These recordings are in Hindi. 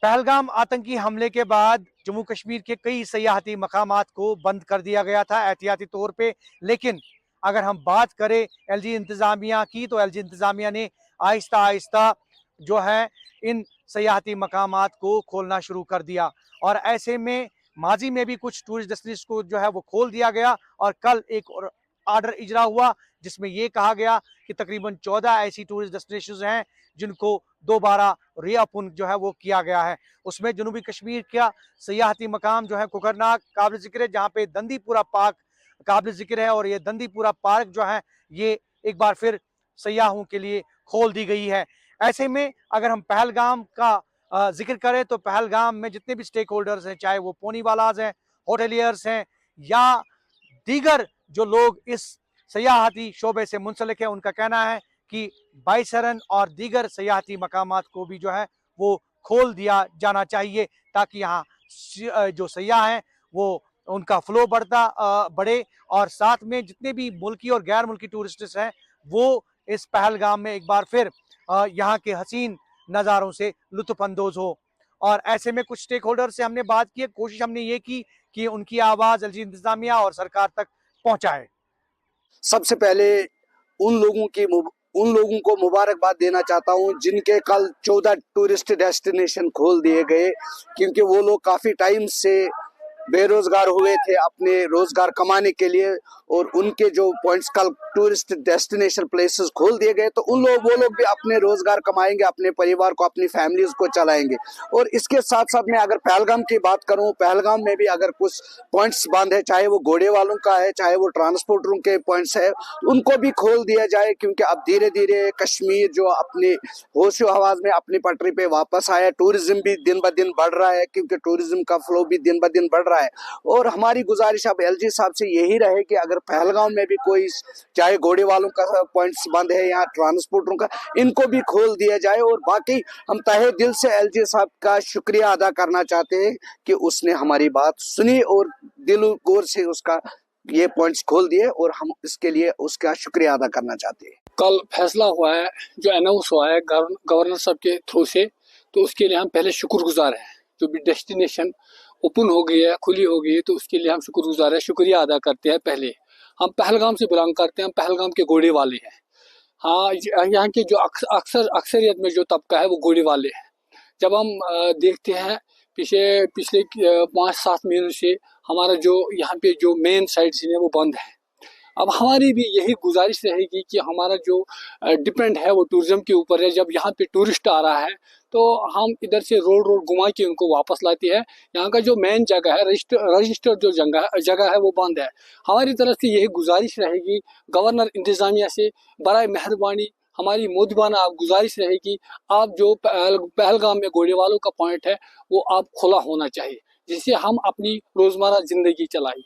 पहलगाम आतंकी हमले के बाद जम्मू कश्मीर के कई सयाहती मकामात को बंद कर दिया गया था एहतियाती तौर पे। लेकिन अगर हम बात करें एलजी इंतजामिया की, तो एलजी इंतजामिया ने आहिस्ता आहिस्ता जो है इन सयाहती मकामात को खोलना शुरू कर दिया। और ऐसे में माजी में भी कुछ टूरिस्ट डेस्टिनेशन को जो है वो खोल दिया गया, और कल एक और आर्डर इजरा हुआ जिसमें यह कहा गया कि तकरीबन 14 ऐसी टूरिस्ट डेस्टिनेशन हैं जिनको दोबारा रीओपन जो है वो किया गया है। उसमें जनूबी कश्मीर का सयाहती मकाम जो है कुकरनाग काबिल जिक्र है, जहाँ पे दंदीपुरा पार्क काबिल जिक्र है। और ये दंदीपुरा पार्क जो है ये एक बार फिर सयाहों के लिए खोल दी गई है। ऐसे में अगर हम पहलगाम का जिक्र करें तो पहलगाम में जितने भी स्टेक होल्डर्स हैं, चाहे वो पोनीवालाज हैं, होटलियर्स हैं, या दीगर जो लोग इस सयाहती शोबे से मुंसलिक है, उनका कहना है कि बाइसरन और दीगर सयाहती मकामात को भी जो है वो खोल दिया जाना चाहिए, ताकि यहाँ जो सयाह हैं वो उनका फ्लो बढ़े, और साथ में जितने भी मुल्की और गैर मुल्की टूरिस्ट हैं वो इस पहलगाम में एक बार फिर यहाँ के हसीन नज़ारों से लुत्फानंदोज हो। और ऐसे में कुछ स्टेक होल्डर से हमने बात की, कोशिश हमने ये की कि उनकी आवाज़ एलजी इंतजामिया और सरकार तक पहुँचाए। सबसे पहले उन लोगों को मुबारकबाद देना चाहता हूं जिनके कल 14 टूरिस्ट डेस्टिनेशन खोल दिए गए, क्योंकि वो लोग काफी टाइम से बेरोजगार हुए थे अपने रोजगार कमाने के लिए, और उनके जो पॉइंट्स कल टूरिस्ट डेस्टिनेशन प्लेसेस खोल दिए गए, तो वो लोग भी अपने रोजगार कमाएंगे, अपने परिवार को, अपनी फैमिलीज को चलाएंगे। और इसके साथ साथ में अगर पहलगाम की बात करूं, पहलगाम में भी अगर कुछ पॉइंट्स बंद है, चाहे वो घोड़े वालों का है, चाहे वो ट्रांसपोर्टरों के पॉइंट्स है, उनको भी खोल दिया जाए, क्योंकि अब धीरे धीरे कश्मीर जो अपने होशो हवास में अपनी पटरी पे वापस आया। टूरिज्म भी दिन ब दिन बढ़ रहा है, क्योंकि टूरिज्म का फ्लो भी दिन ब दिन बढ़ रहा है। और हमारी गुजारिश अब एलजी साहब से यही रहे कि अगर पहलगाम में भी कोई, चाहे घोड़े वालों का पॉइंट्स बंद है या ट्रांसपोर्टरों का, इनको भी खोल दिया जाए। और बाकी हम तहे दिल से एलजी साहब का शुक्रिया अदा करना चाहते हैं कि उसने हमारी बात सुनी और दिल गौर से उसका ये पॉइंट्स खोल दिए, और हम इसके लिए उसका शुक्रिया अदा करना चाहते हैं। कल फैसला हुआ है, जो अनाउंस हुआ है गवर्नर साहब के थ्रू से, तो उसके लिए हम पहले शुक्रगुजार हैं। जो भी डेस्टिनेशन ओपन हो गई है, खुली हो गई है, तो उसके लिए हम शुक्रगुजार हैं, शुक्रिया अदा करते हैं। पहले हम पहलगाम से बिलोंग करते हैं, हम पहलगाम के घोड़े वाले हैं। हाँ, यहाँ के जो अक्सरियत में जो तबका है वो घोड़े वाले हैं। जब हम देखते हैं पिछले 5-7 महीनों से हमारा जो यहाँ पे जो मेन साइट्स है वो बंद है। अब हमारी भी यही गुजारिश रहेगी कि हमारा जो डिपेंड है वो टूरिज्म के ऊपर है। जब यहाँ पे टूरिस्ट आ रहा है तो हम इधर से रोड घुमा के उनको वापस लाते हैं। यहाँ का जो मेन जगह है, रजिस्टर जो जगह है वो बंद है। हमारी तरफ से यही गुजारिश रहेगी गवर्नर इंतजामिया से, बराए मेहरबानी हमारी मोदबाना गुजारिश रहेगी, आप जो पहलगाम में घोड़े वालों का पॉइंट है वो आप खुला होना चाहिए, जिससे हम अपनी रोजमर्रा जिंदगी चलाएं।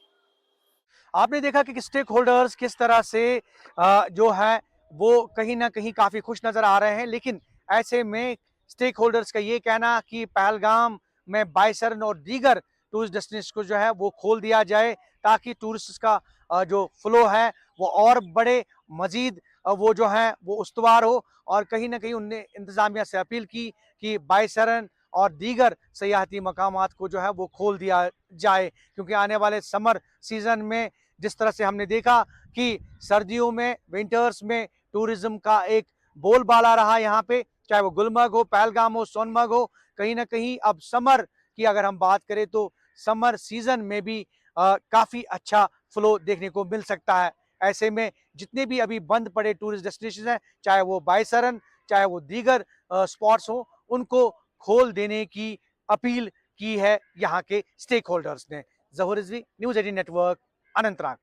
आपने देखा कि स्टेक होल्डर्स किस तरह से जो है वो कहीं ना कहीं काफी खुश नजर आ रहे हैं। लेकिन ऐसे में स्टेक होल्डर्स का ये कहना कि पहलगाम में बाइसरन और दीगर टूरिस्ट डेस्टिनेशन को जो है वो खोल दिया जाए, ताकि टूरिस्ट का जो फ्लो है वो और बढ़े, मजीद वो जो है वो उस्तवार हो। और कहीं ना कहीं उनने इंतजामिया से अपील की कि बाइसरन और दीगर सयाहती मकामात को जो है वो खोल दिया जाए, क्योंकि आने वाले समर सीजन में जिस तरह से हमने देखा कि सर्दियों में, विंटर्स में टूरिज्म का एक बोलबाला रहा यहाँ पे, चाहे वो गुलमर्ग हो, पहलगाम हो, सोनमर्ग हो, कहीं ना कहीं अब समर की अगर हम बात करें तो समर सीजन में भी काफी अच्छा फ्लो देखने को मिल सकता है। ऐसे में जितने भी अभी बंद पड़े टूरिस्ट डेस्टिनेशन हैं, चाहे वो बाइसरन, चाहे वो दीगर स्पॉट्स हो, उनको खोल देने की अपील की है यहाँ के स्टेक होल्डर्स ने। जहूर रिजवी, न्यूज़ 18 नेटवर्क, अनंतनाग।